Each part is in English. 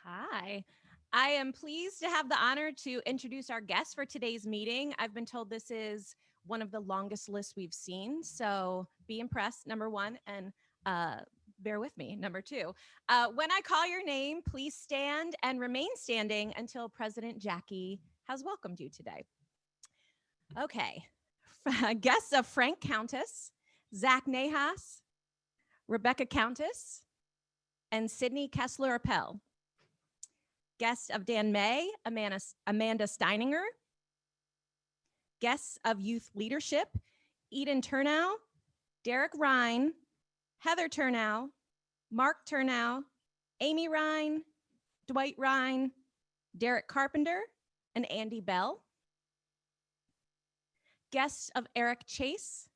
Hi. I am pleased to have the honor to introduce our guest for today's meeting. I've been told this is one of the longest lists we've seen, so be impressed, number one, and bear with me, number two. When I call your name, please stand and remain standing until President Jackie has welcomed you today. Okay. Guests of Frank Countess, Zach Nahas, Rebecca Countess, and Sydney Kessler-Appel. Guests of Dan May, Amanda Steininger. Guests of Youth Leadership, Eden Turnow, Derek Ryan, Heather Turnow, Mark Turnow, Amy Ryan, Dwight Ryan, Derek Carpenter, and Andy Bell. Guests of Eric Chase,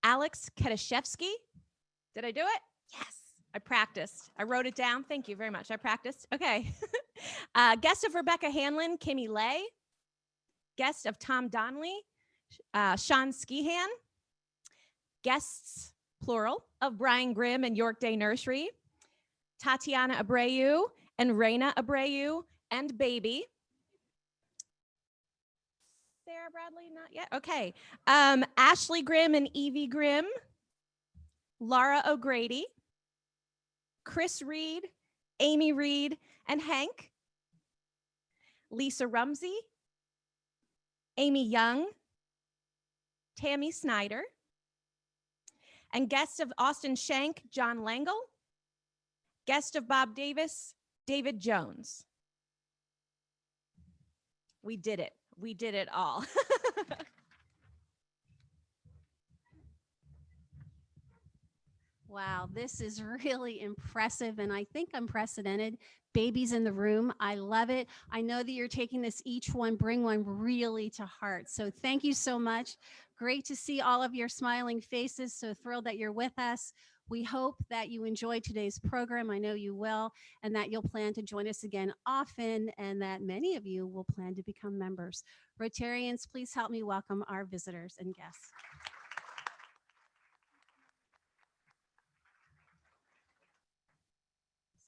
Alex Kedashevsky. Did I do it? Yes. I practiced. I wrote it down. Thank you very much. I practiced. Okay. Guest of Rebecca Hanlon, Kimmy Lay. Guest of Tom Donnelly, Sean Skihan. Guests, plural, of Brian Grimm and York Day Nursery. Tatiana Abreu and Raina Abreu and baby. Sarah Bradley, not yet. Okay. Ashley Grimm and Evie Grimm. Laura O'Grady. Chris Reed, Amy Reed, and Hank. Lisa Rumsey, Amy Young, Tammy Snyder, and guest of Austin Shank, John Langle, guest of Bob Davis, David Jones. We did it. We did it all. Wow, this is really impressive and I think unprecedented. Babies in the room. I love it. I know that you're taking this each one, bring one really to heart. So thank you so much. Great to see all of your smiling faces. So thrilled that you're with us. We hope that you enjoyed today's program. I know you will, and that you'll plan to join us again often, and that many of you will plan to become members. Rotarians, please help me welcome our visitors and guests.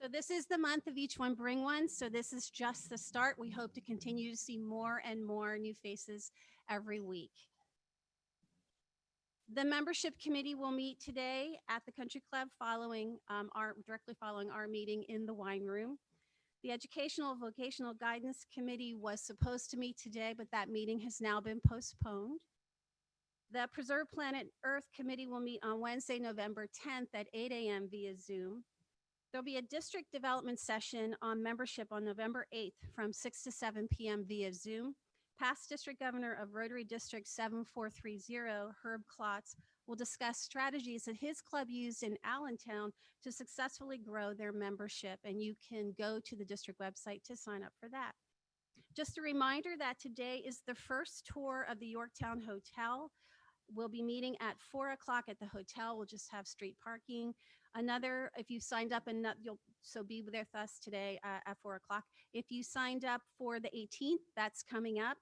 So this is the month of each one bring one. So this is just the start. We hope to continue to see more and more new faces every week. The membership committee will meet today at the Country Club directly following our meeting in the wine room. The Educational Vocational Guidance Committee was supposed to meet today, but that meeting has now been postponed. The Preserve Planet Earth Committee will meet on Wednesday, November 10th at 8 a.m. via Zoom. There'll be a district development session on membership on November 8th from 6 to 7 p.m. via Zoom. Past District Governor of Rotary District 7430, Herb Klotz, will discuss strategies that his club used in Allentown to successfully grow their membership, and you can go to the district website to sign up for that. Just a reminder that today is the first tour of the Yorktown Hotel. We'll be meeting at 4 o'clock at the hotel. We'll just have street parking. If you signed up, and you'll be with us today at 4 o'clock. If you signed up for the 18th, that's coming up,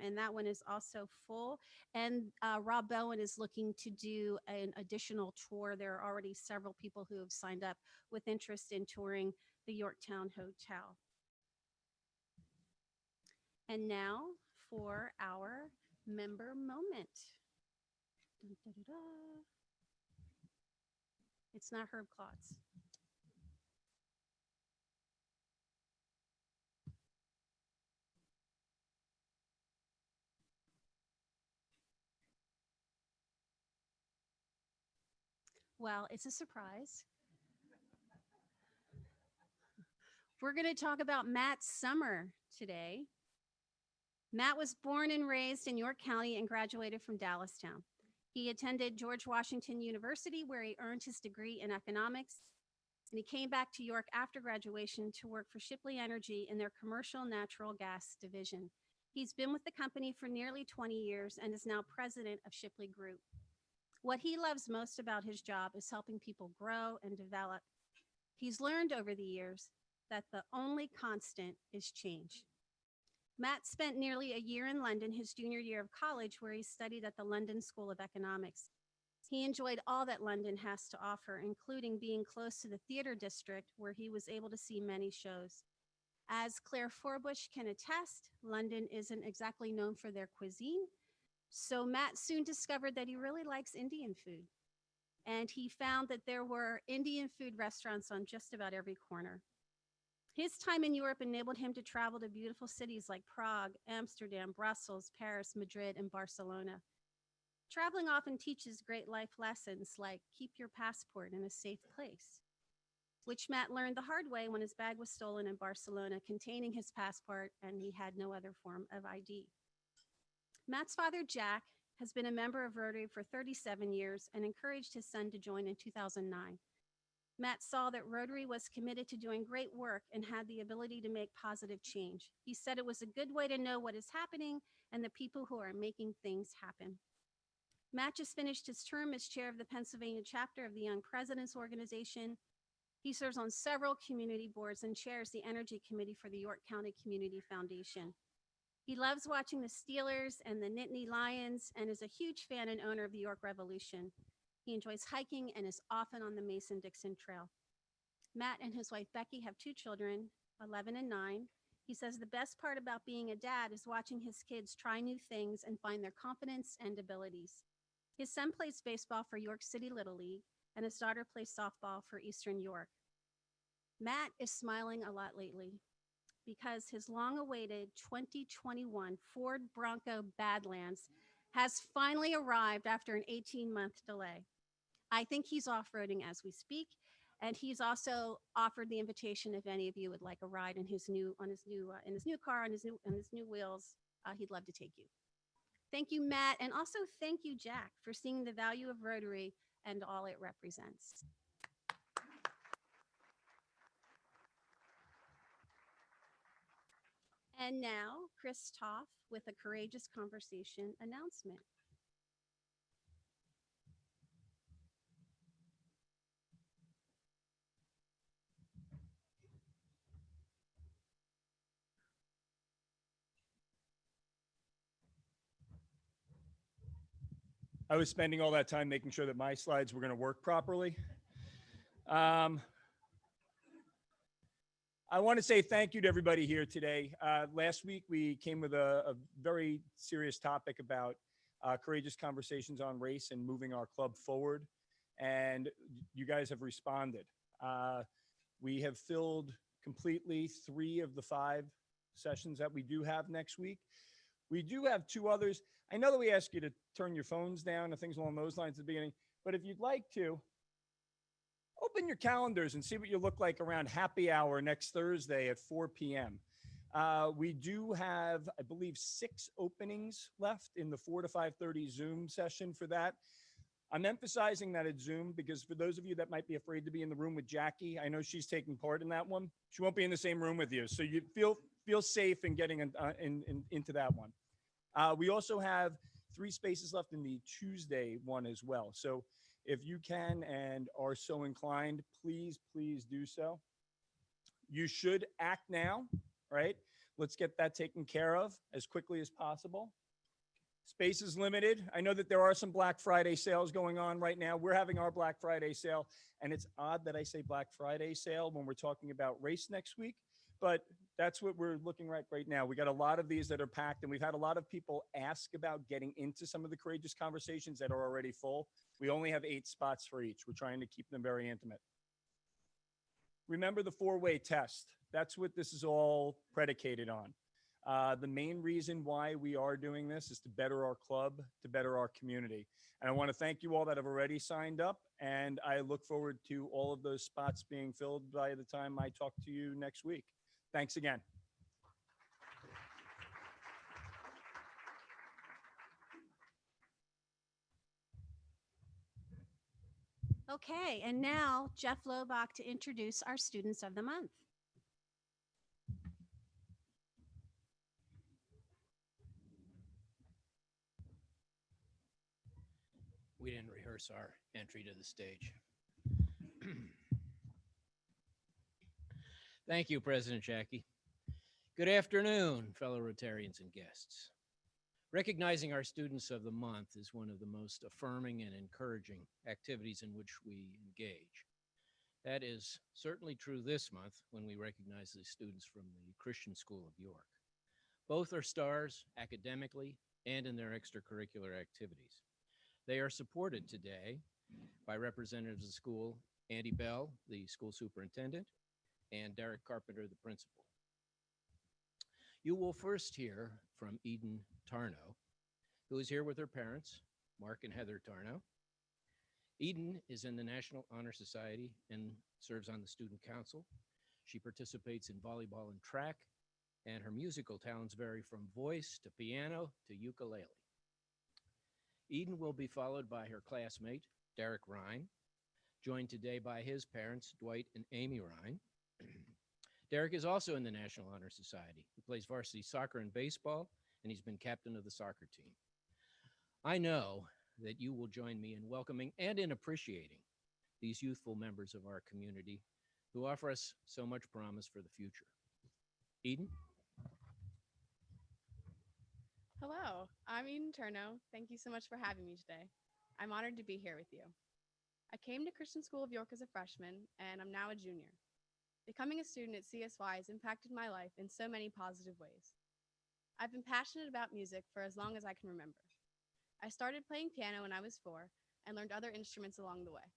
and that one is also full. And Rob Bowen is looking to do an additional tour. There are already several people who have signed up with interest in touring the Yorktown Hotel. And now for our member moment. Dun, dun, dun, dun. It's not Herb Klotz. Well, it's a surprise. We're going to talk about Matt Summer today. Matt was born and raised in York County and graduated from Dallastown. He attended George Washington University, where he earned his degree in economics, and he came back to York after graduation to work for Shipley Energy in their commercial natural gas division. He's been with the company for nearly 20 years and is now president of Shipley Group. What he loves most about his job is helping people grow and develop. He's learned over the years that the only constant is change. Matt spent nearly a year in London, his junior year of college, where he studied at the London School of Economics. He enjoyed all that London has to offer, including being close to the theater district, where he was able to see many shows. As Claire Forbush can attest, London isn't exactly known for their cuisine. So Matt soon discovered that he really likes Indian food. And he found that there were Indian food restaurants on just about every corner. His time in Europe enabled him to travel to beautiful cities like Prague, Amsterdam, Brussels, Paris, Madrid, and Barcelona. Traveling often teaches great life lessons like keep your passport in a safe place, which Matt learned the hard way when his bag was stolen in Barcelona containing his passport and he had no other form of ID. Matt's father, Jack, has been a member of Rotary for 37 years and encouraged his son to join in 2009. Matt saw that Rotary was committed to doing great work and had the ability to make positive change. He said it was a good way to know what is happening and the people who are making things happen. Matt just finished his term as chair of the Pennsylvania chapter of the Young Presidents Organization. He serves on several community boards and chairs the Energy Committee for the York County Community Foundation. He loves watching the Steelers and the Nittany Lions and is a huge fan and owner of the York Revolution. He enjoys hiking and is often on the Mason-Dixon Trail. Matt and his wife Becky have 2 children, 11 and 9. He says the best part about being a dad is watching his kids try new things and find their confidence and abilities. His son plays baseball for York City Little League, and his daughter plays softball for Eastern York. Matt is smiling a lot lately because his long-awaited 2021 Ford Bronco Badlands has finally arrived after an 18-month delay. I think he's off-roading as we speak, and he's also offered the invitation if any of you would like a ride in his new car on his new wheels. He'd love to take you. Thank you, Matt, and also thank you, Jack, for seeing the value of Rotary and all it represents. And now, Chris Toff with a Courageous Conversation announcement. I was spending all that time making sure that my slides were going to work properly. I want to say thank you to everybody here today. Last week, we came with a very serious topic about courageous conversations on race and moving our club forward. And you guys have responded. We have filled completely 3 of the 5 sessions that we do have next week. We do have 2 others. I know that we ask you to turn your phones down and things along those lines at the beginning, but if you'd like to, open your calendars and see what you look like around happy hour next Thursday at 4 p.m. We do have, I believe, 6 openings left in the 4 to 5:30 Zoom session for that. I'm emphasizing that it's Zoom because for those of you that might be afraid to be in the room with Jackie, I know she's taking part in that one. She won't be in the same room with you, so you feel safe in getting into that one. We also have 3 spaces left in the Tuesday one as well. So if you can and are so inclined, please do so. You should act now, right? Let's get that taken care of as quickly as possible. Space is limited. I know that there are some Black Friday sales going on right now. We're having our Black Friday sale, and it's odd that I say Black Friday sale when we're talking about race next week, but that's what we're looking at right now. We got a lot of these that are packed, and we've had a lot of people ask about getting into some of the courageous conversations that are already full. We only have 8 spots for each. We're trying to keep them very intimate. Remember the 4-way test. That's what this is all predicated on. The main reason why we are doing this is to better our club, to better our community. And I want to thank you all that have already signed up, and I look forward to all of those spots being filled by the time I talk to you next week. Thanks again. Okay, and now Jeff Lobach to introduce our Students of the Month. We didn't rehearse our entry to the stage. Thank you, President Jackie. Good afternoon, fellow Rotarians and guests. Recognizing our Students of the Month is one of the most affirming and encouraging activities in which we engage. That is certainly true this month when we recognize the students from the Christian School of York. Both are stars academically and in their extracurricular activities. They are supported today by representatives of the school, Andy Bell, the school superintendent, and Derek Carpenter, the principal. You will first hear from Eden Tarnow, who is here with her parents, Mark and Heather Tarnow. Eden is in the National Honor Society and serves on the student council. She participates in volleyball and track, and her musical talents vary from voice to piano to ukulele. Eden will be followed by her classmate, Derek Ryan, joined today by his parents, Dwight and Amy Ryan. Derek is also in the National Honor Society. He plays varsity soccer and baseball, and he's been captain of the soccer team. I know that you will join me in welcoming and in appreciating these youthful members of our community who offer us so much promise for the future. Eden? Hello, I'm Eden Turno. Thank you so much for having me today. I'm honored to be here with you. I came to Christian School of York as a freshman, and I'm now a junior. Becoming a student at CSY has impacted my life in so many positive ways. I've been passionate about music for as long as I can remember. I started playing piano when I was 4 and learned other instruments along the way.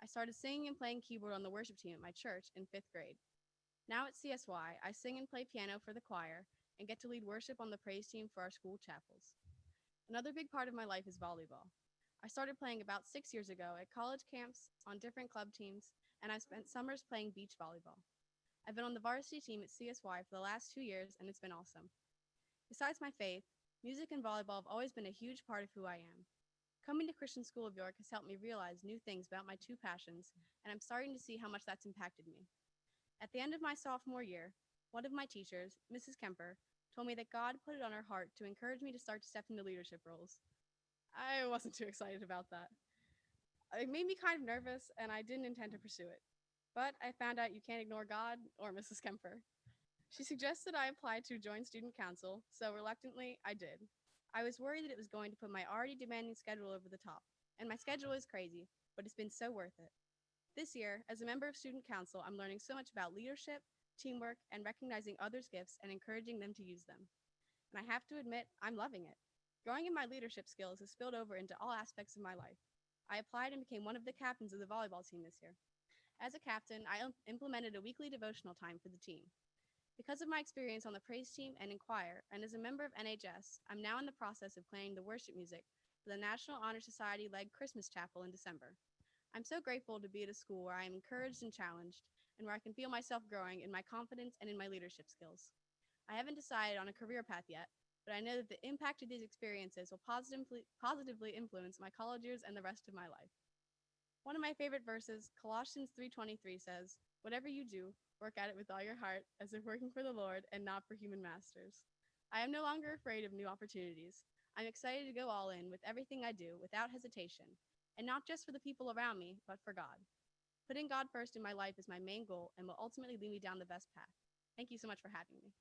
I started singing and playing keyboard on the worship team at my church in 5th grade. Now at CSY, I sing and play piano for the choir and get to lead worship on the praise team for our school chapels. Another big part of my life is volleyball. I started playing about 6 years ago at college camps, on different club teams, and I've spent summers playing beach volleyball. I've been on the varsity team at CSY for the last 2 years, and it's been awesome. Besides my faith, music and volleyball have always been a huge part of who I am. Coming to Christian School of York has helped me realize new things about my two passions, and I'm starting to see how much that's impacted me. At the end of my sophomore year, one of my teachers, Mrs. Kemper, told me that God put it on her heart to encourage me to start to step into leadership roles. I wasn't too excited about that. It made me kind of nervous, and I didn't intend to pursue it. But I found out you can't ignore God or Mrs. Kemper. She suggested I apply to join student council, so reluctantly, I did. I was worried that it was going to put my already demanding schedule over the top, and my schedule is crazy, but it's been so worth it. This year, as a member of student council, I'm learning so much about leadership, teamwork, and recognizing others' gifts and encouraging them to use them. And I have to admit, I'm loving it. Growing in my leadership skills has spilled over into all aspects of my life. I applied and became one of the captains of the volleyball team this year. As a captain, I implemented a weekly devotional time for the team. Because of my experience on the praise team and in choir, and as a member of NHS, I'm now in the process of playing the worship music for the National Honor Society-led Christmas Chapel in December. I'm so grateful to be at a school where I am encouraged and challenged, and where I can feel myself growing in my confidence and in my leadership skills. I haven't decided on a career path yet, but I know that the impact of these experiences will positively influence my college years and the rest of my life. One of my favorite verses, Colossians 3:23 says, "Whatever you do, work at it with all your heart, as if working for the Lord and not for human masters." I am no longer afraid of new opportunities. I'm excited to go all in with everything I do without hesitation, and not just for the people around me, but for God. Putting God first in my life is my main goal and will ultimately lead me down the best path. Thank you so much for having me.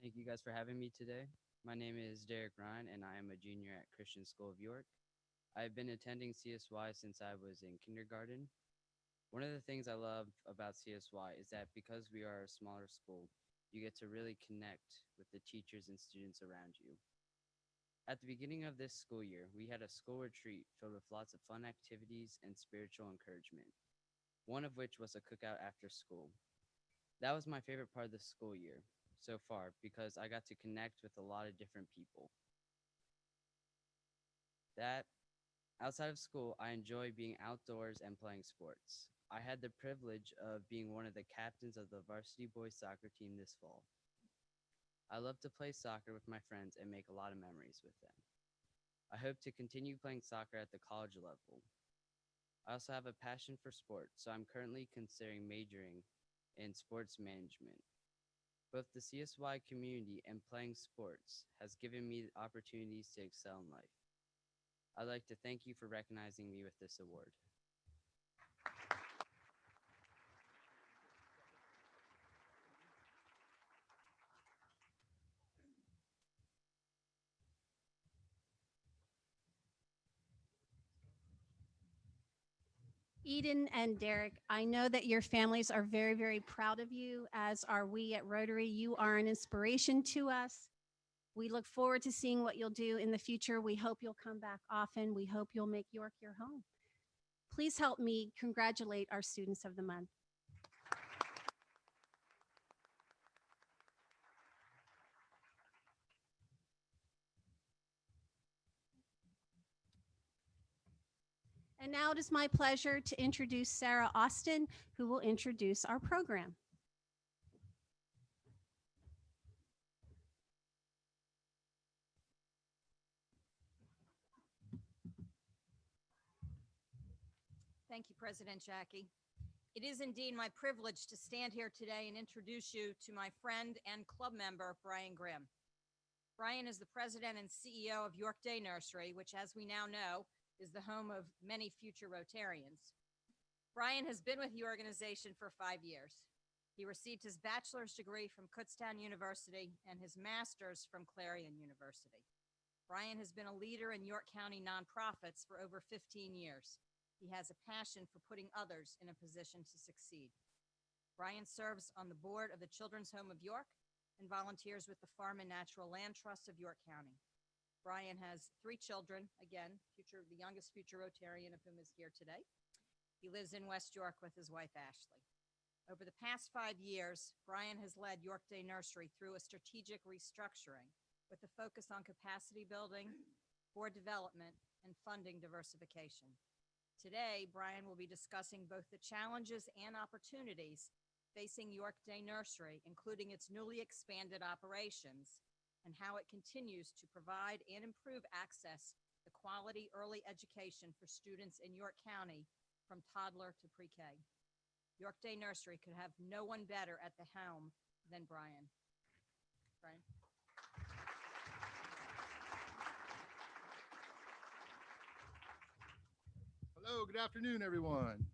Thank you guys for having me today. My name is Derek Ryan, and I am a junior at Christian School of York. I've been attending CSY since I was in kindergarten. One of the things I love about CSY is that because we are a smaller school, you get to really connect with the teachers and students around you. At the beginning of this school year, we had a school retreat filled with lots of fun activities and spiritual encouragement, one of which was a cookout after school. That was my favorite part of the school year so far because I got to connect with a lot of different people. That outside of school, I enjoy being outdoors and playing sports. I had the privilege of being one of the captains of the varsity boys soccer team this fall. I love to play soccer with my friends and make a lot of memories with them. I hope to continue playing soccer at the college level. I also have a passion for sports, so I'm currently considering majoring in sports management. Both the CSY community and playing sports has given me opportunities to excel in life. I'd like to thank you for recognizing me with this award. Eden and Derek, I know that your families are very, very proud of you, as are we at Rotary. You are an inspiration to us. We look forward to seeing what you'll do in the future. We hope you'll come back often. We hope you'll make York your home. Please help me congratulate our students of the month. And now it is my pleasure to introduce Sarah Austin, who will introduce our program. Thank you, President Jackie. It is indeed my privilege to stand here today and introduce you to my friend and club member, Brian Grimm. Brian is the president and CEO of York Day Nursery, which, as we now know, is the home of many future Rotarians. Brian has been with the organization for 5 years. He received his bachelor's degree from Kutztown University and his master's from Clarion University. Brian has been a leader in York County nonprofits for over 15 years. He has a passion for putting others in a position to succeed. Brian serves on the board of the Children's Home of York and volunteers with the Farm and Natural Land Trust of York County. Brian has 3 children, again, the youngest future Rotarian of whom is here today. He lives in West York with his wife, Ashley. Over the past 5 years, Brian has led York Day Nursery through a strategic restructuring with a focus on capacity building, board development, and funding diversification. Today, Brian will be discussing both the challenges and opportunities facing York Day Nursery, including its newly expanded operations, and how it continues to provide and improve access to quality early education for students in York County from toddler to pre-K. York Day Nursery could have no one better at the helm than Brian. Brian. Hello, good afternoon, everyone.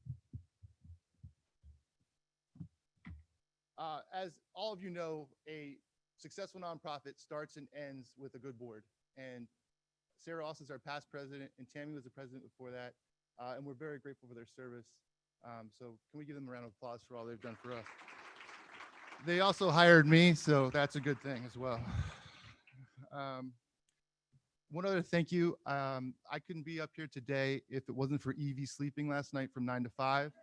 As all of you know, a successful nonprofit starts and ends with a good board. And Sarah Austin is our past president, and Tammy was the president before that. And we're very grateful for their service. So can we give them a round of applause for all they've done for us? They also hired me, so that's a good thing as well. One other thank you. I couldn't be up here today if it wasn't for Evie sleeping last night from 9 to 5.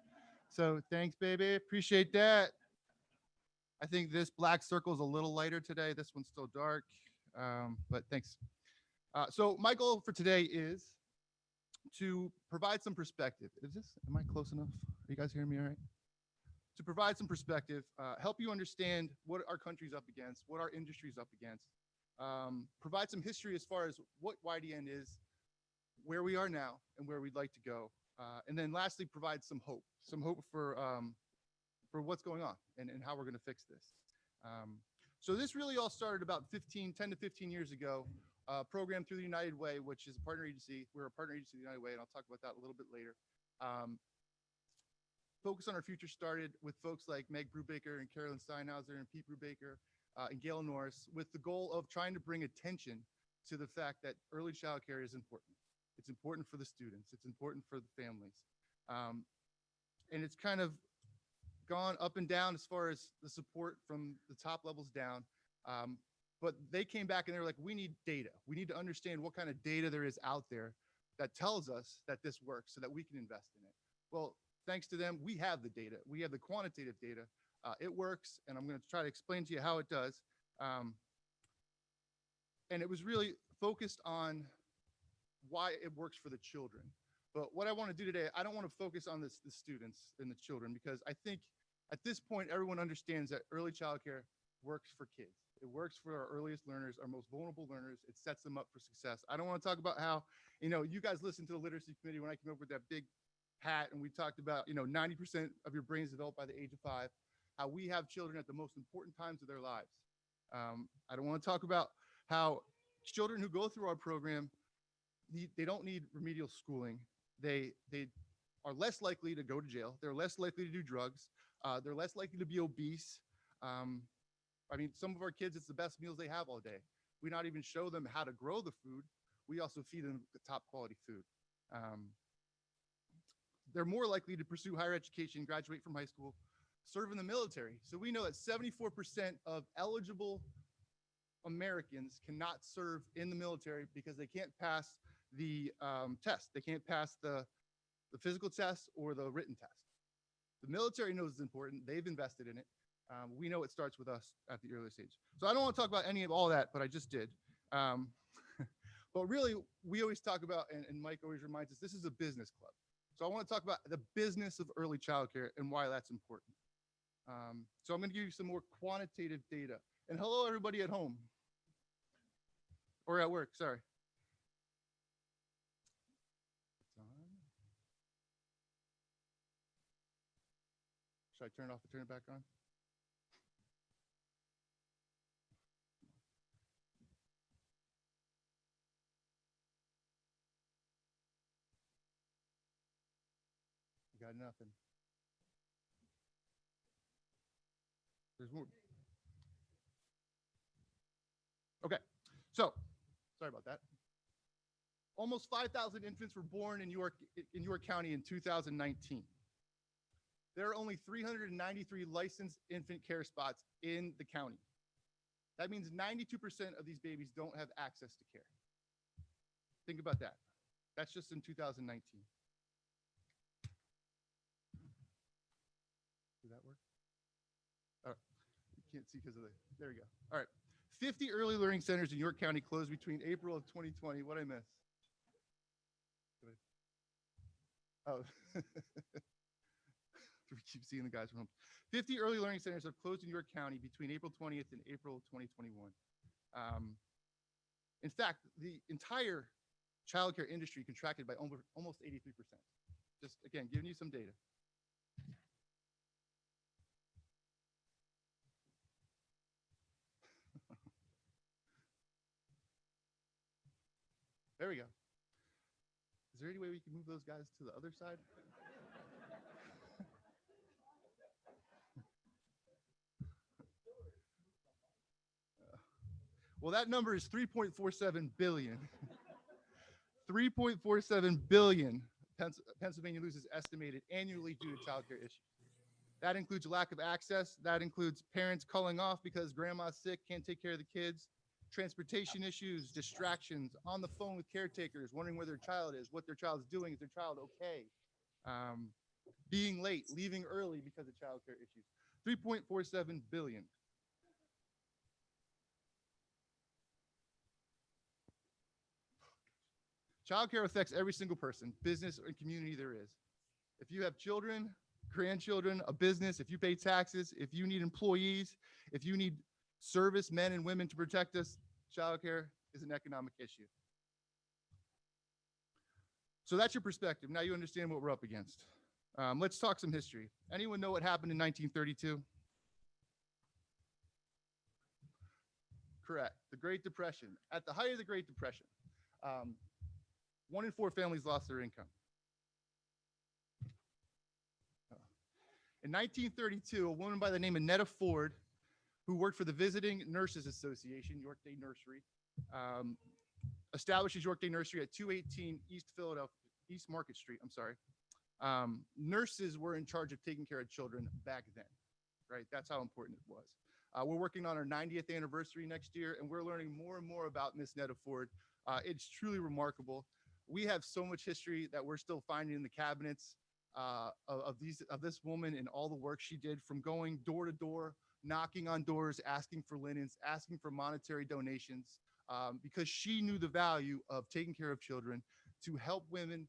So thanks, baby. Appreciate that. I think this black circle is a little lighter today. This one's still dark, but thanks. So my goal for today is to provide some perspective. Am I close enough? Are you guys hearing me all right? To provide some perspective, help you understand what our country's up against, what our industry's up against, provide some history as far as what YDN is, where we are now, and where we'd like to go. And then lastly, provide some hope for what's going on and how we're going to fix this. So this really all started about 10 to 15 years ago, a program through the United Way, which is a partner agency. We're a partner agency of the United Way, and I'll talk about that a little bit later. Focus on Our Future started with folks like Meg Brubaker and Carolyn Steinhauser and Pete Brubaker and Gail Norris, with the goal of trying to bring attention to the fact that early child care is important. It's important for the students. It's important for the families. And it's kind of gone up and down as far as the support from the top levels down. But they came back and they were like, we need data. We need to understand what kind of data there is out there that tells us that this works so that we can invest in it. Well, thanks to them, we have the data. We have the quantitative data. It works, and I'm going to try to explain to you how it does. And it was really focused on why it works for the children. But what I want to do today, I don't want to focus on the students and the children, because I think at this point, everyone understands that early childcare works for kids. It works for our earliest learners, our most vulnerable learners. It sets them up for success. I don't want to talk about how, you guys listened to the literacy committee when I came up with that big hat, and we talked about, 90% of your brain is developed by the age of 5, how we have children at the most important times of their lives. I don't want to talk about how children who go through our program, they don't need remedial schooling. They are less likely to go to jail. They're less likely to do drugs. They're less likely to be obese. Some of our kids, it's the best meals they have all day. We not even show them how to grow the food. We also feed them the top quality food. they're more likely to pursue higher education, graduate from high school, serve in the military. So we know that 74% of eligible Americans cannot serve in the military because they can't pass the test. They can't pass the physical test or the written test. The military knows it's important. They've invested in it. We know it starts with us at the earliest age. So I don't want to talk about any of all that, but I just did. But really, we always talk about, and Mike always reminds us, this is a business club. So I want to talk about the business of early childcare and why that's important. So I'm going to give you some more quantitative data. And hello, everybody at home or at work, sorry. It's on. Should I turn it off and turn it back on? Got nothing. There's more. Okay, so sorry about that. Almost 5,000 infants were born in York County in 2019. There are only 393 licensed infant care spots in the county. That means 92% of these babies don't have access to care. Think about that. That's just in 2019. Did that work? All right. You can't see because of there we go. All right. 50 early learning centers in York County closed between April of 2020. What did I miss? Oh. We keep seeing the guys from home. 50 early learning centers have closed in York County between April 20th and April of 2021. In fact, the entire childcare industry contracted by almost 83%. Just again, giving you some data. There we go. Is there any way we can move those guys to the other side? Well, that number is 3.47 billion. 3.47 billion Pennsylvania loses estimated annually due to childcare issues. That includes lack of access. That includes parents calling off because grandma's sick, can't take care of the kids. Transportation issues, distractions, on the phone with caretakers, wondering where their child is, what their child's doing, is their child okay? Being late, leaving early because of childcare issues. 3.47 billion. Childcare affects every single person, business or community there is. If you have children, grandchildren, a business, if you pay taxes, if you need employees, if you need service men and women to protect us, childcare is an economic issue. So that's your perspective. Now you understand what we're up against. Let's talk some history. Anyone know what happened in 1932? Correct. The Great Depression. At the height of the Great Depression, 1 in 4 families lost their income. In 1932, a woman by the name of Netta Ford, who worked for the Visiting Nurses Association, York Day Nursery, establishes York Day Nursery at 218 East Market Street. Nurses were in charge of taking care of children back then, right? That's how important it was. We're working on our 90th anniversary next year, and we're learning more and more about Miss Netta Ford. It's truly remarkable. We have so much history that we're still finding in the cabinets of this woman and all the work she did, from going door to door, knocking on doors, asking for linens, asking for monetary donations, because she knew the value of taking care of children to help women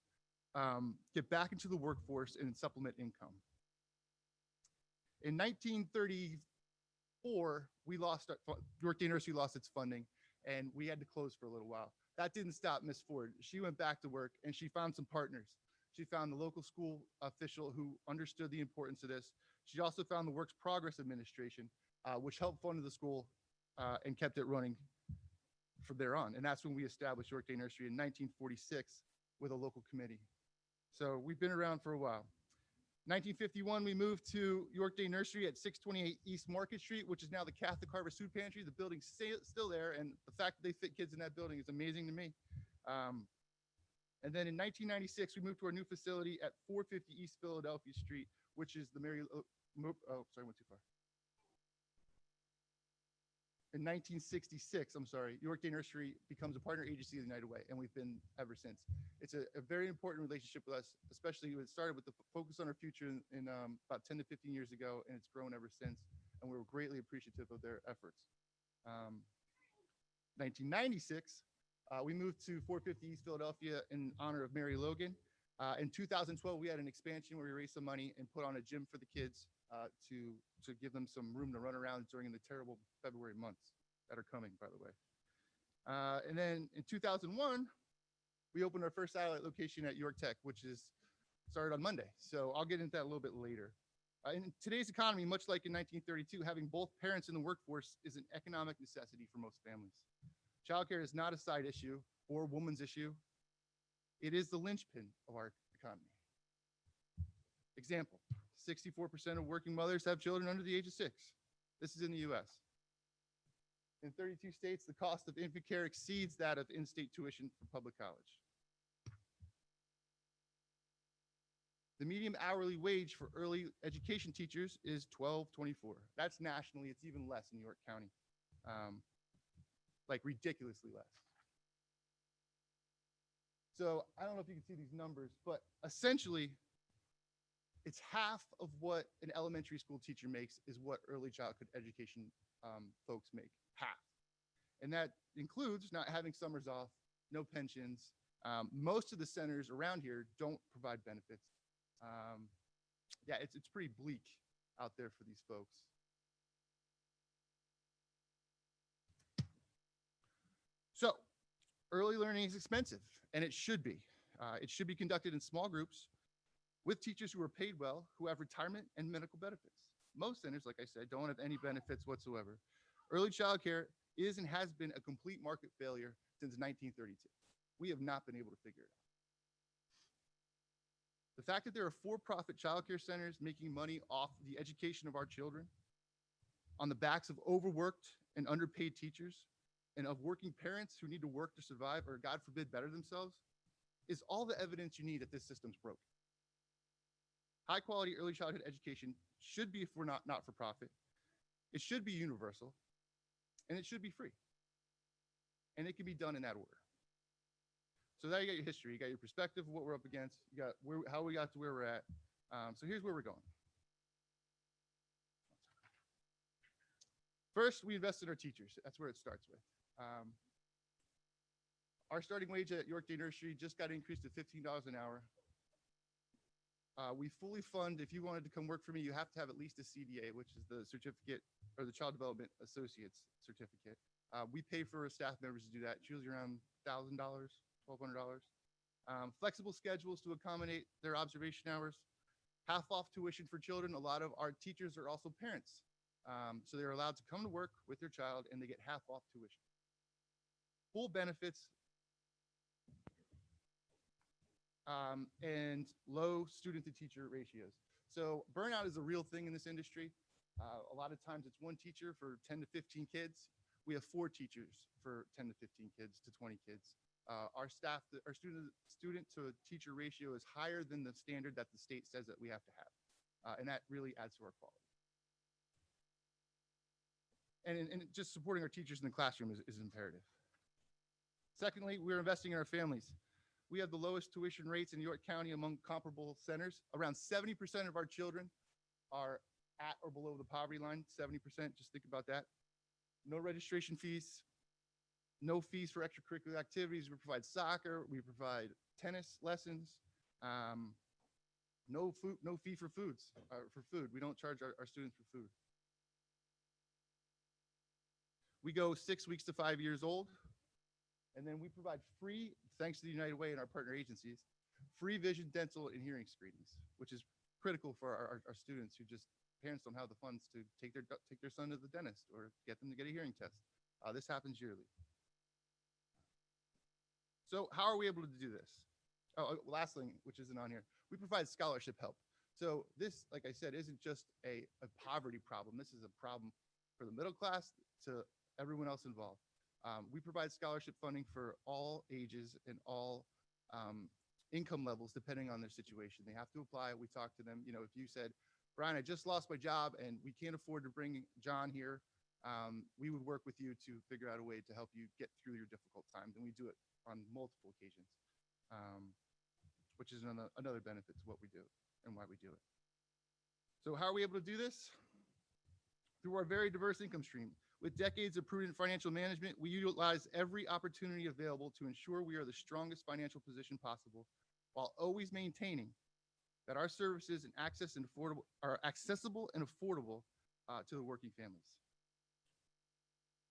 get back into the workforce and supplement income. In 1934, York Day Nursery lost its funding, and we had to close for a little while. That didn't stop Miss Ford. She went back to work, and she found some partners. She found the local school official who understood the importance of this. She also found the Works Progress Administration, which helped fund the school and kept it running from there on. And that's when we established York Day Nursery in 1946 with a local committee. So we've been around for a while. 1951, we moved to York Day Nursery at 628 East Market Street, which is now the Catholic Harvest Food Pantry. The building's still there, and the fact that they fit kids in that building is amazing to me. And then in 1996, we moved to our new facility at 450 East Philadelphia Street, which is the went too far. In 1966, York Day Nursery becomes a partner agency of the United Way, and we've been ever since. It's a very important relationship with us, especially when it started with the focus on our future in about 10 to 15 years ago, and it's grown ever since, and we're greatly appreciative of their efforts. 1996, we moved to 450 East Philadelphia in honor of Mary Logan. In 2012, we had an expansion where we raised some money and put on a gym for the kids to give them some room to run around during the terrible February months that are coming, by the way. And then in 2001, we opened our first satellite location at York Tech, which is started on Monday. So I'll get into that a little bit later. In today's economy, much like in 1932, having both parents in the workforce is an economic necessity for most families. Childcare is not a side issue or a woman's issue. It is the linchpin of our economy. Example, 64% of working mothers have children under the age of 6. This is in the US. In 32 states, the cost of infant care exceeds that of in-state tuition for public college. The median hourly wage for early education teachers is $12.24. That's nationally, it's even less in York County, like ridiculously less. So I don't know if you can see these numbers, but essentially, it's half of what an elementary school teacher makes is what early childhood education folks make, half. And that includes not having summers off, no pensions. Most of the centers around here don't provide benefits. Yeah, it's pretty bleak out there for these folks. So early learning is expensive, and it should be. It should be conducted in small groups with teachers who are paid well, who have retirement and medical benefits. Most centers, like I said, don't have any benefits whatsoever. Early child care is and has been a complete market failure since 1932. We have not been able to figure it out. The fact that there are for-profit childcare centers making money off the education of our children on the backs of overworked and underpaid teachers and of working parents who need to work to survive or, God forbid, better themselves is all the evidence you need that this system's broken. High quality early childhood education should be for not for profit. It should be universal, and it should be free. And it can be done in that order. So there you got your history, you got your perspective of what we're up against, you got how we got to where we're at. So here's where we're going. First, we invest in our teachers. That's where it starts with. Our starting wage at York Day Nursery just got increased to $15 an hour. We fully fund, if you wanted to come work for me, you have to have at least a CDA, which is the certificate or the Child Development Associate's certificate. We pay for staff members to do that. It's usually around $1,000, $1,200. Flexible schedules to accommodate their observation hours. Half off tuition for children. A lot of our teachers are also parents. So they're allowed to come to work with their child and they get half off tuition. Full benefits and low student to teacher ratios. So burnout is a real thing in this industry. A lot of times it's one teacher for 10 to 15 kids. We have 4 teachers for 10 to 15 kids to 20 kids. Our student to teacher ratio is higher than the standard that the state says that we have to have. And that really adds to our quality. And just supporting our teachers in the classroom is imperative. Secondly, we're investing in our families. We have the lowest tuition rates in York County among comparable centers. Around 70% of our children are at or below the poverty line, 70%, just think about that. No registration fees, no fees for extracurricular activities. We provide soccer, we provide tennis lessons, no fee for food. We don't charge our students for food. We go 6 weeks to 5 years old. And then we provide free, thanks to the United Way and our partner agencies, free vision, dental, and hearing screenings, which is critical for our students who just, parents don't have the funds to take their son to the dentist or get them to get a hearing test. This happens yearly. So how are we able to do this? Oh, last thing, which isn't on here, we provide scholarship help. So this, like I said, isn't just a poverty problem. This is a problem for the middle class to everyone else involved. We provide scholarship funding for all ages and all income levels depending on their situation. They have to apply. We talk to them. You know, if you said, Brian, I just lost my job and we can't afford to bring John here, we would work with you to figure out a way to help you get through your difficult times. And we do it on multiple occasions, which is another benefit to what we do and why we do it. So how are we able to do this? Through our very diverse income stream. With decades of prudent financial management, we utilize every opportunity available to ensure we are the strongest financial position possible, while always maintaining that our services and are accessible and affordable to the working families.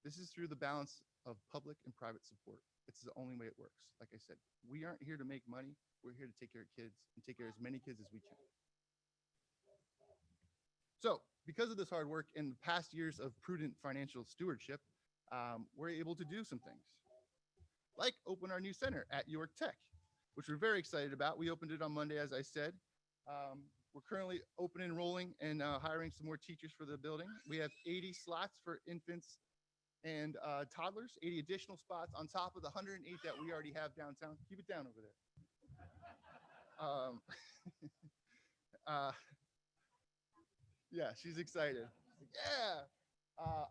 This is through the balance of public and private support. It's the only way it works. Like I said, we aren't here to make money. We're here to take care of kids and take care of as many kids as we can. So because of this hard work and the past years of prudent financial stewardship, we're able to do some things, like open our new center at York Tech, which we're very excited about. We opened it on Monday, as I said. We're currently open and rolling and hiring some more teachers for the building. We have 80 slots for infants and toddlers, 80 additional spots on top of the 108 that we already have downtown. Keep it down over there. Yeah, she's excited. Yeah.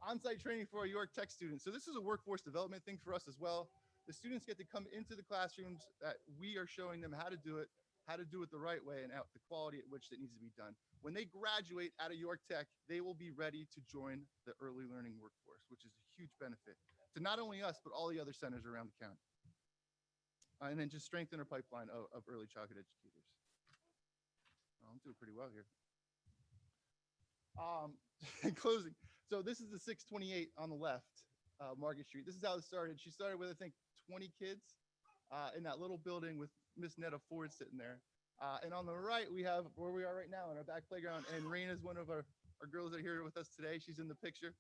On-site training for our York Tech students. So this is a workforce development thing for us as well. The students get to come into the classrooms that we are showing them how to do it the right way and at the quality at which it needs to be done. When they graduate out of York Tech, they will be ready to join the early learning workforce, which is a huge benefit to not only us, but all the other centers around the county. And then just strengthen our pipeline of early childhood educators. I'm doing pretty well here. In closing, so this is the 628 on the left, Market Street. This is how it started. She started with, I think, 20 kids in that little building with Miss Netta Ford sitting there. And on the right, we have where we are right now in our back playground. And Raina is one of our girls that are here with us today. She's in the picture.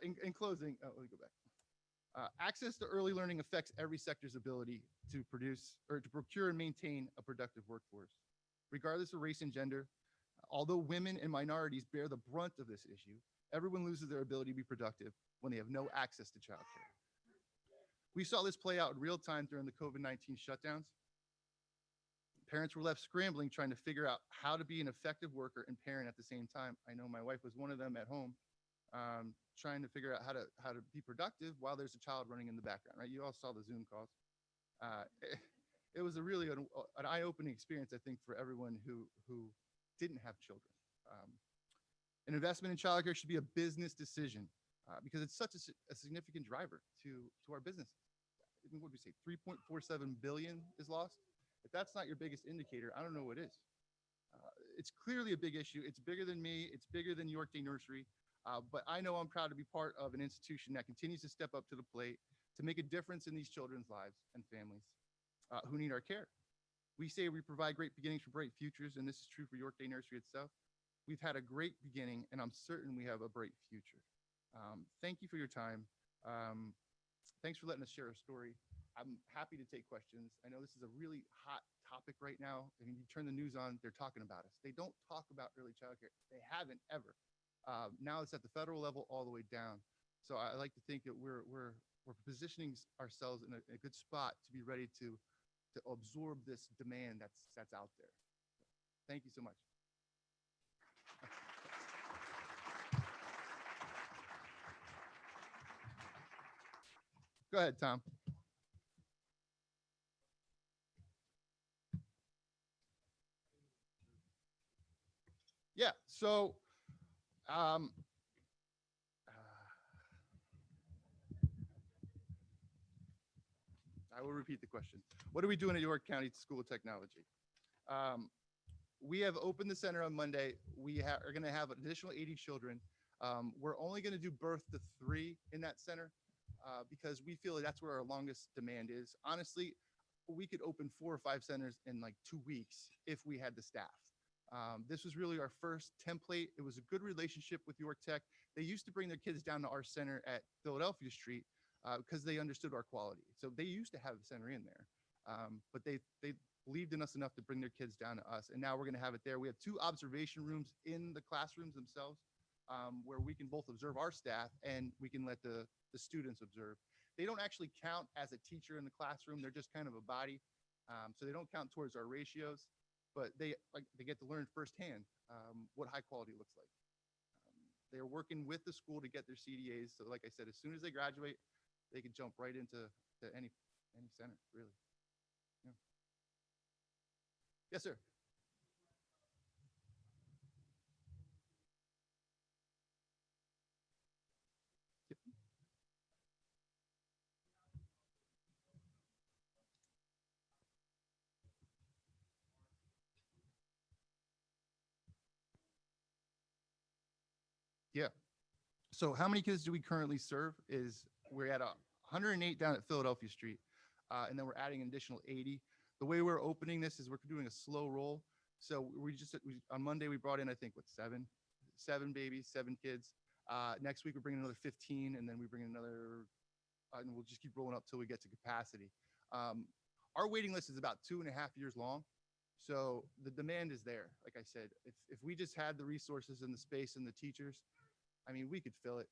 In closing, let me go back. Access to early learning affects every sector's ability to produce or to procure and maintain a productive workforce, regardless of race and gender. Although women and minorities bear the brunt of this issue, everyone loses their ability to be productive when they have no access to childcare. We saw this play out in real time during the COVID-19 shutdowns. Parents were left scrambling, trying to figure out how to be an effective worker and parent at the same time. I know my wife was one of them at home, trying to figure out how to be productive while there's a child running in the background, right? You all saw the Zoom calls. It was a really an eye-opening experience, I think, for everyone who didn't have children. An investment in childcare should be a business decision because it's such a significant driver to our business. I mean, what did we say? 3.47 billion is lost. If that's not your biggest indicator, I don't know what is. It's clearly a big issue. It's bigger than me. It's bigger than York Day Nursery. But I know I'm proud to be part of an institution that continues to step up to the plate to make a difference in these children's lives and families who need our care. We say we provide great beginnings for bright futures, and this is true for York Day Nursery itself. We've had a great beginning, and I'm certain we have a bright future. Thank you for your time. Thanks for letting us share our story. I'm happy to take questions. I know this is a really hot topic right now. I mean, you turn the news on, they're talking about us. They don't talk about early childcare. They haven't ever. Now it's at the federal level all the way down. So I like to think that we're positioning ourselves in a good spot to be ready to absorb this demand that's out there. Thank you so much. Go ahead, Tom. Yeah, so I will repeat the question. What are we doing at York County School of Technology? We have opened the center on Monday. We are going to have an additional 80 children. We're only going to do birth to 3 in that center because we feel like that's where our longest demand is. Honestly, we could open 4 or 5 centers in like 2 weeks if we had the staff. This was really our first template. It was a good relationship with York Tech. They used to bring their kids down to our center at Philadelphia Street because they understood our quality. So they used to have the center in there, but they believed in us enough to bring their kids down to us. And now we're going to have it there. We have 2 observation rooms in the classrooms themselves where we can both observe our staff and we can let the students observe. they don't actually count as a teacher in the classroom. They're just kind of a body. So they don't count towards our ratios, but they get to learn firsthand what high quality looks like. They're working with the school to get their CDAs. So like I said, as soon as they graduate, they can jump right into any center, really. Yeah. Yes, sir. Yep. Yeah. So how many kids do we currently serve? We're at 108 down at Philadelphia Street, and then we're adding an additional 80. The way we're opening this is we're doing a slow roll. So on Monday we brought in, I think, seven babies, 7 kids. Next week we're bringing another 15, and then we bring in another, and we'll just keep rolling up till we get to capacity. Our waiting list is about 2.5 years long. So the demand is there. Like I said, if we just had the resources and the space and the teachers, I mean, we could fill it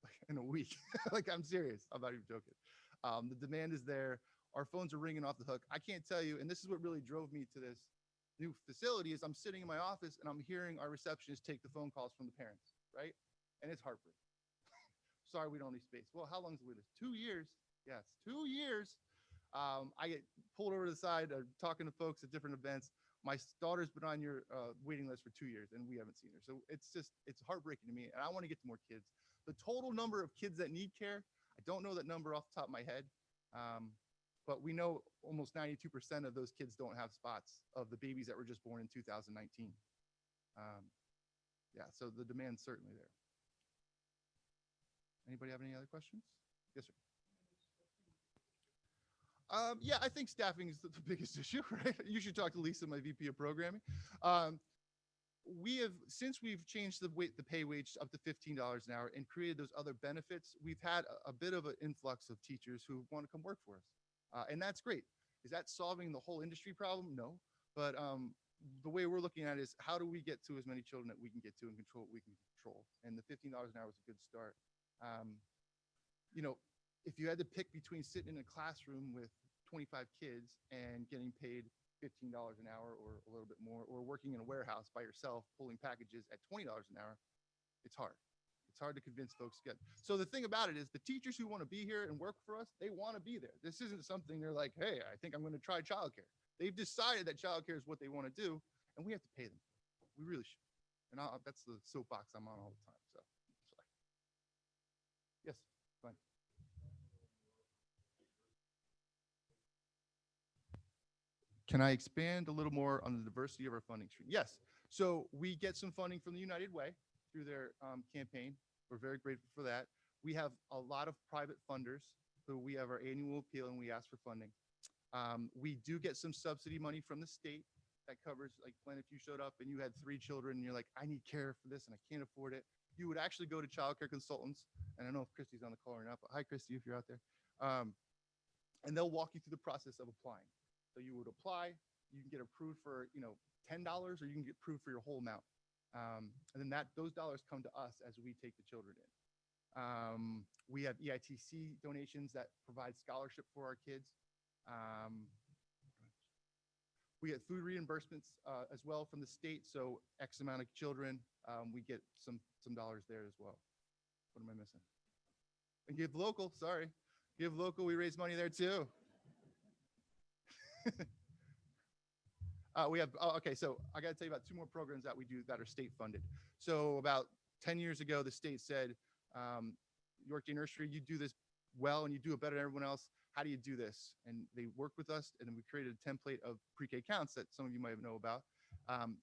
like in a week. Like, I'm serious. I'm not even joking. The demand is there. Our phones are ringing off the hook. I can't tell you, and this is what really drove me to this new facility, is I'm sitting in my office and I'm hearing our receptionist take the phone calls from the parents, right? And it's heartbreaking. Sorry, we don't need space. Well, how long is the wait list? 2 years. Yes, 2 years. I get pulled over to the side, talking to folks at different events. My daughter's been on your waiting list for 2 years and we haven't seen her. So it's heartbreaking to me. And I want to get to more kids. The total number of kids that need care, I don't know that number off the top of my head. But we know almost 92% of those kids don't have spots, of the babies that were just born in 2019. Yeah, so the demand's certainly there. Anybody have any other questions? Yes, sir. Yeah, I think staffing is the biggest issue, right? You should talk to Lisa, my VP of programming. Since we've changed the pay wage up to $15 an hour and created those other benefits, we've had a bit of an influx of teachers who want to come work for us. And that's great. Is that solving the whole industry problem? No. But the way we're looking at it is, how do we get to as many children that we can get to and control what we can control? And the $15 an hour is a good start. You know, if you had to pick between sitting in a classroom with 25 kids and getting paid $15 an hour or a little bit more, or working in a warehouse by yourself pulling packages at $20 an hour, it's hard. It's hard to convince folks to get. So the thing about it is, the teachers who want to be here and work for us, they want to be there. This isn't something they're like, hey, I think I'm going to try childcare. They've decided that childcare is what they want to do, and we have to pay them. We really should. And that's the soapbox I'm on all the time. So, sorry. Yes, fine. Can I expand a little more on the diversity of our funding stream? Yes. So we get some funding from the United Way through their campaign. We're very grateful for that. We have a lot of private funders who we have our annual appeal and we ask for funding. We do get some subsidy money from the state that covers, like, Glenn, if you showed up and you had 3 children and you're like, I need care for this and I can't afford it, you would actually go to child care consultants. And I don't know if Christy's on the call or not, but hi, Christy, if you're out there. And they'll walk you through the process of applying. So you would apply, you can get approved for, $10, or you can get approved for your whole amount. And then those dollars come to us as we take the children in. We have EITC donations that provide scholarship for our kids. We get food reimbursements as well from the state. So X amount of children, we get some dollars there as well. What am I missing? And Give Local, sorry. Give Local, we raise money there too. We have, okay, so I got to tell you about 2 more programs that we do that are state funded. So about 10 years ago, the state said, York Day Nursery, you do this well and you do it better than everyone else. How do you do this? And they worked with us, and then we created a template of pre-K counts that some of you might know about.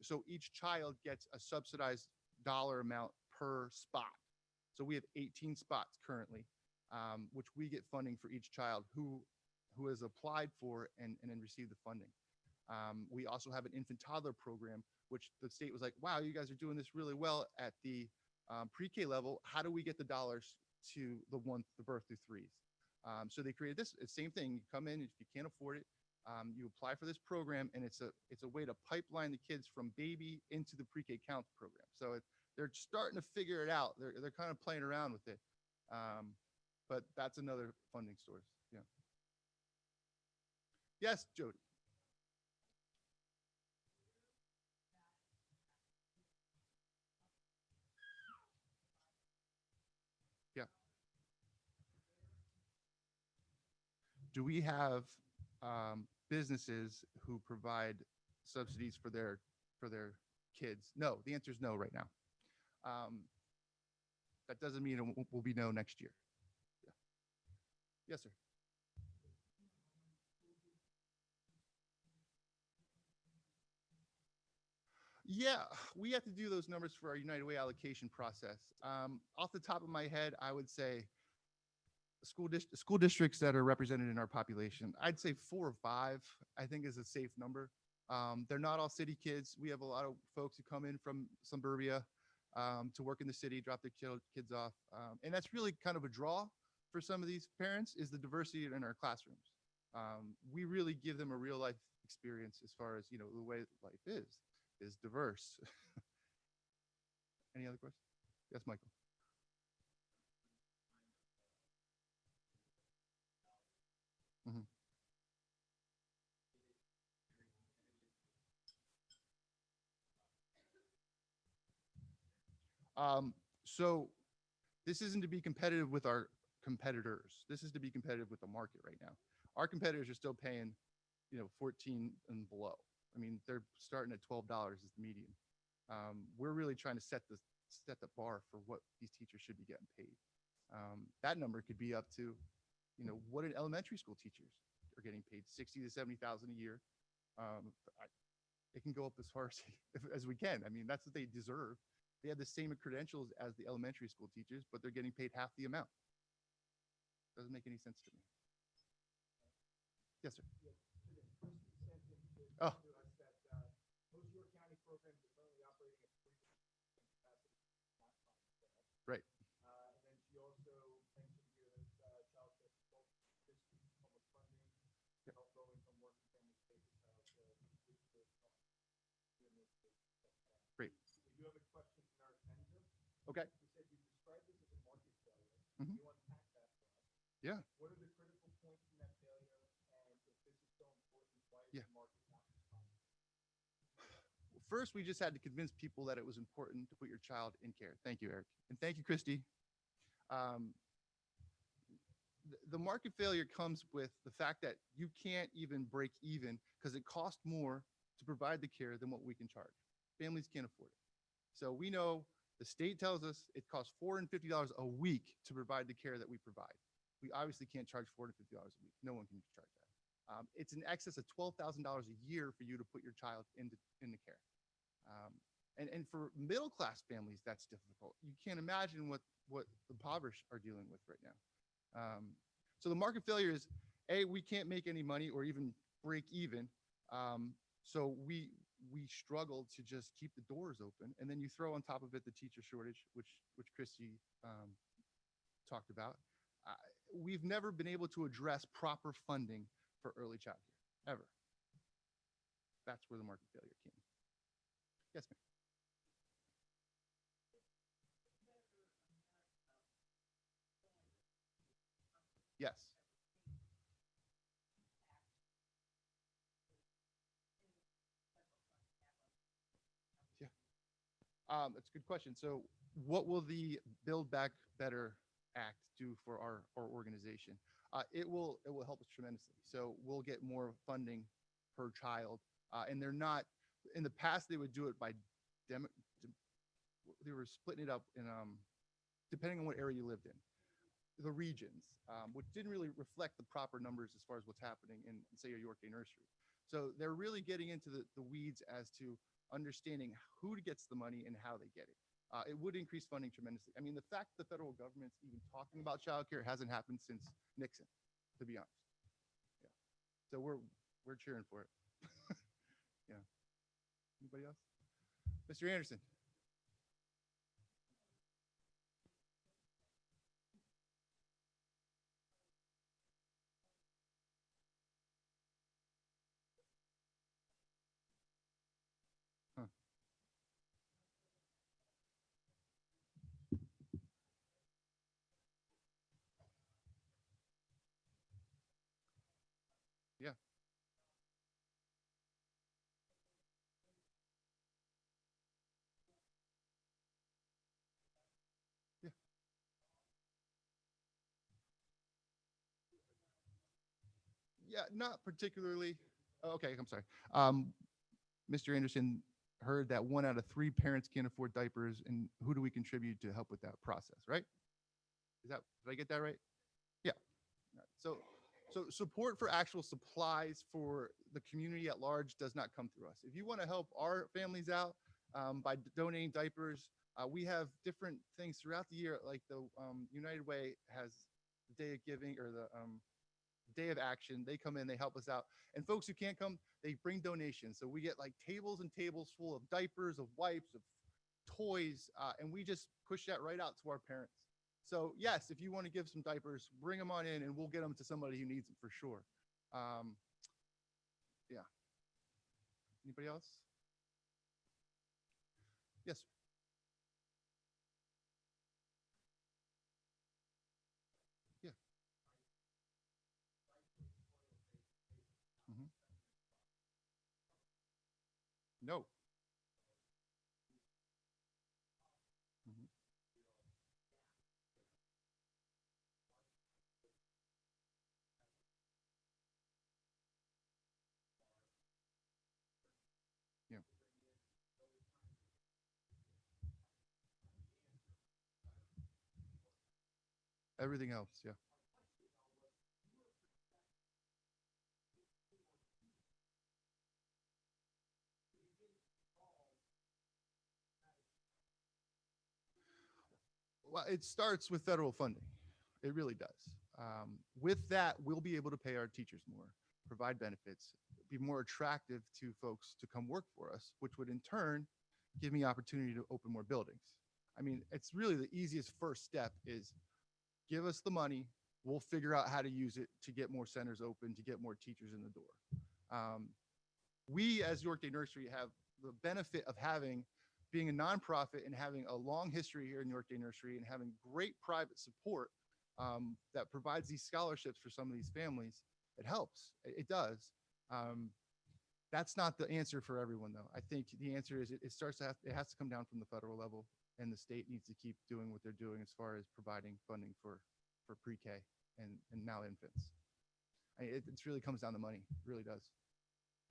So each child gets a subsidized dollar amount per spot. So we have 18 spots currently, which we get funding for each child who has applied for and then received the funding. We also have an infant toddler program, which the state was like, wow, you guys are doing this really well at the pre-K level. How do we get the dollars to the birth through 3s? So they created this same thing. You come in, if you can't afford it, you apply for this program, and it's a way to pipeline the kids from baby into the pre-K counts program. So they're starting to figure it out. They're kind of playing around with it. but that's another funding source. Yeah. Yes, Jody. Yeah. Do we have businesses who provide subsidies for their kids? No, the answer is no right now. That doesn't mean it will be no next year. Yeah. Yes, sir. Yeah, we have to do those numbers for our United Way allocation process. Off the top of my head, I would say school districts that are represented in our population, I'd say 4 or 5, I think is a safe number. They're not all city kids. We have a lot of folks who come in from suburbia to work in the city, drop their kids off. And that's really kind of a draw for some of these parents is the diversity in our classrooms. We really give them a real life experience as far as, you know, the way life is diverse. Any other questions? Yes, Michael. Mhm. So this isn't to be competitive with our competitors. This is to be competitive with the market right now. Our competitors are still paying, you know, 14 and below. I mean, they're starting at $12 is the median. We're really trying to set the bar for what these teachers should be getting paid. That number could be up to, you know, what an elementary school teachers are getting paid, 60 to 70,000 a year. It can go up as far as we can. I mean, that's what they deserve. They have the same credentials as the elementary school teachers, but they're getting paid half the amount. Doesn't make any sense to me. Yes, sir. Oh. Right. Great. Okay. Mhm. Yeah. What are the critical points in that failure? And if this is so important, why is the market not responding? Well, first, we just had to convince people that it was important to put your child in care. Thank you, Eric. And thank you, Christy. The market failure comes with the fact that you can't even break even because it costs more to provide the care than what we can charge. Families can't afford it. So we know the state tells us it costs $450 a week to provide the care that we provide. We obviously can't charge $450 a week. No one can charge that. It's in excess of $12,000 a year for you to put your child into care. And for middle class families, that's difficult. You can't imagine what the impoverished are dealing with right now. So the market failure is, A, we can't make any money or even break even. So we struggle to just keep the doors open. And then you throw on top of it the teacher shortage, which Christy talked about. We've never been able to address proper funding for early childcare, ever. That's where the market failure came. Yes, ma'am. Yes. Yeah. That's a good question. So what will the Build Back Better Act do for our organization? It will help us tremendously. So we'll get more funding per child. And they're not, in the past, they would do it by, they were splitting it up in, depending on what area you lived in, the regions, which didn't really reflect the proper numbers as far as what's happening in, say, a York Day Nursery. So they're really getting into the weeds as to understanding who gets the money and how they get it. It would increase funding tremendously. I mean, the fact the federal government's even talking about childcare hasn't happened since Nixon, to be honest. Yeah. So we're cheering for it. Yeah. Anybody else? Mr. Anderson. Yeah. Yeah. Yeah, not particularly. Oh, okay, I'm sorry. Mr. Anderson heard that 1 out of 3 parents can't afford diapers, and who do we contribute to help with that process, right? Did I get that right? Yeah. So support for actual supplies for the community at large does not come through us. If you want to help our families out by donating diapers, we have different things throughout the year, like the United Way has the Day of Giving or the Day of Action. They come in, they help us out. And folks who can't come, they bring donations. So we get like tables and tables full of diapers, of wipes, of toys, and we just push that right out to our parents. So yes, if you want to give some diapers, bring them on in and we'll get them to somebody who needs them for sure. Yeah. Anybody else? Yes. Sir. Yeah. Mhm. No. Mhm. Yeah. Everything helps. Yeah. Well, it starts with federal funding. It really does. With that, we'll be able to pay our teachers more, provide benefits, be more attractive to folks to come work for us, which would in turn give me opportunity to open more buildings. I mean, it's really the easiest first step is give us the money. We'll figure out how to use it to get more centers open, to get more teachers in the door. We as York Day Nursery have the benefit of being a nonprofit and having a long history here in York Day Nursery and having great private support that provides these scholarships for some of these families. It helps. It does. That's not the answer for everyone, though. I think the answer is it has to come down from the federal level, and the state needs to keep doing what they're doing as far as providing funding for pre-K and now infants. It really comes down to money. It really does.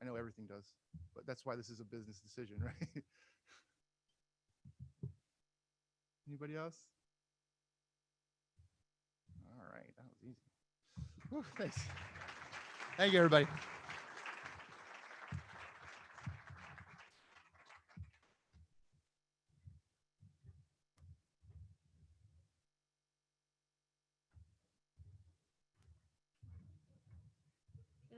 I know everything does, but that's why this is a business decision, right? Anybody else? All right, that was easy. Whew, thanks. Thank you, everybody.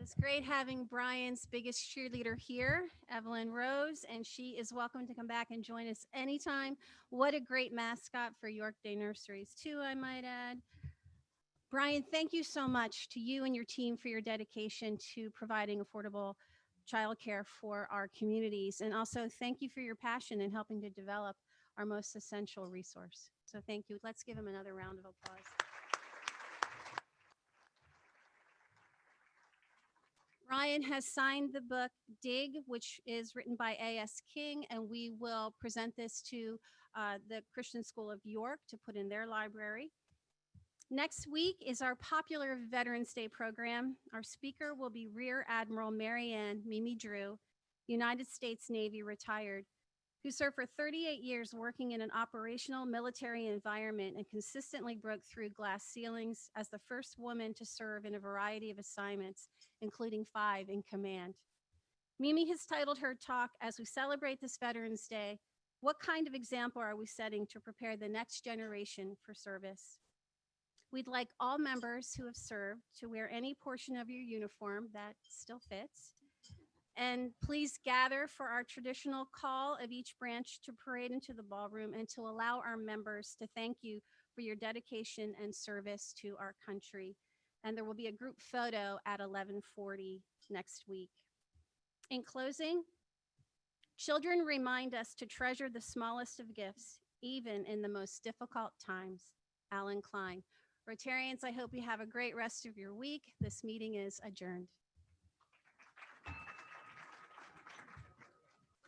It's great having Brian's biggest cheerleader here, Evelyn Rose, and she is welcome to come back and join us anytime. What a great mascot for York Day Nurseries, too, I might add. Brian, thank you so much to you and your team for your dedication to providing affordable childcare for our communities. And also thank you for your passion in helping to develop our most essential resource. So thank you. Let's give him another round of applause. Ryan has signed the book Dig, which is written by A.S. King, and we will present this to the Christian School of York to put in their library. Next week is our popular Veterans Day program. Our speaker will be Rear Admiral Marianne Mimi Drew, United States Navy retired, who served for 38 years working in an operational military environment and consistently broke through glass ceilings as the first woman to serve in a variety of assignments, including 5 in command. Mimi has titled her talk, as we celebrate this Veterans Day, "What kind of example are we setting to prepare the next generation for service?" We'd like all members who have served to wear any portion of your uniform that still fits. And please gather for our traditional call of each branch to parade into the ballroom and to allow our members to thank you for your dedication and service to our country. And there will be a group photo at 11:40 next week. In closing, children remind us to treasure the smallest of gifts, even in the most difficult times. Alan Klein. Rotarians, I hope you have a great rest of your week. This meeting is adjourned.